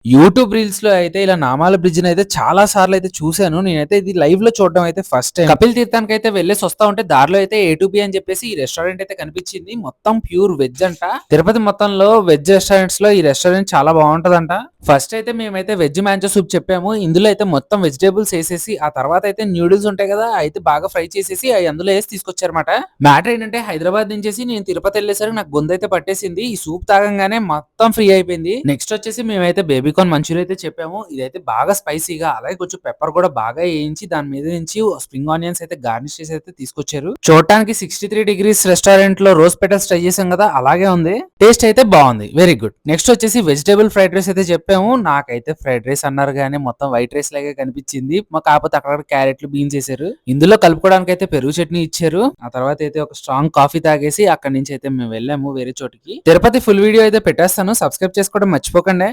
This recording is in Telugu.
యూట్యూబ్ రీల్స్ లో అయితే ఇలా నామాల బ్రిడ్జ్ అయితే చాలా సార్లు అయితే చూశాను. నేనైతే ఇది లైవ్ లో చూడడం అయితే ఫస్ట్ టైం. కపిల్ తీర్థానికి అయితే వెళ్ళేసి వస్తా ఉంటే దారిలో అయితే A2B అని చెప్పేసి ఈ రెస్టారెంట్ అయితే కనిపించింది. మొత్తం ప్యూర్ వెజ్ అంట. తిరుపతి మొత్తంలో వెజ్ రెస్టారెంట్స్ లో ఈ రెస్టారెంట్ చాలా బాగుంటదంట. ఫస్ట్ అయితే మేమైతే వెజ్ మ్యాంచో సూప్ చెప్పాము. ఇందులో అయితే మొత్తం వెజిటేబుల్స్ వేసేసి ఆ తర్వాత అయితే న్యూడిల్స్ ఉంటాయి కదా, అయితే బాగా ఫ్రై చేసేసి అవి అందులో వేసి తీసుకొచ్చారన్నమాట. మ్యాటర్ ఏంటంటే హైదరాబాద్ నుంచేసి నేను తిరుపతి వెళ్ళేసరికి నాకు గొంతు అయితే పట్టేసింది. ఈ సూప్ తాగంగానే మొత్తం ఫ్రీ అయిపోయింది. నెక్స్ట్ వచ్చేసి మేమైతే బేబీకార్న్ మంచూరియా అయితే చెప్పాము. ఇదైతే బాగా స్పైసీగా, అలాగే కొంచెం పెప్పర్ కూడా బాగా వేయించి దాని మీద నుంచి స్ప్రింగ్ ఆనియన్స్ అయితే గార్నిష్ చేసి అయితే తీసుకొచ్చారు. చూడటానికి 63 డిగ్రీస్ రెస్టారెంట్ లో రోజ్ పెటల్స్ ట్రై చేసాం కదా, అలాగే ఉంది. టేస్ట్ అయితే బాగుంది, వెరీ గుడ్. నెక్స్ట్ వచ్చేసి వెజిటేబుల్ ఫ్రైడ్ రైస్ అయితే చెప్పాము. నాకైతే ఫ్రైడ్ రైస్ అన్నారు కానీ మొత్తం వైట్ రైస్ లాగే కనిపించింది. మా కాకపోతే అక్కడ క్యారెట్లు బీన్స్ వేసారు. ఇందులో కలుపుకోవడానికి అయితే పెరుగు చట్నీ ఇచ్చారు. ఆ తర్వాత అయితే ఒక స్ట్రాంగ్ కాఫీ తాగేసి అక్కడి నుంచి అయితే మేము వెళ్ళాము వేరే చోటికి. తిరుపతి ఫుల్ వీడియో అయితే పెట్టేస్తాను, సబ్స్క్రైబ్ చేసుకోవడం మర్చిపోకండి.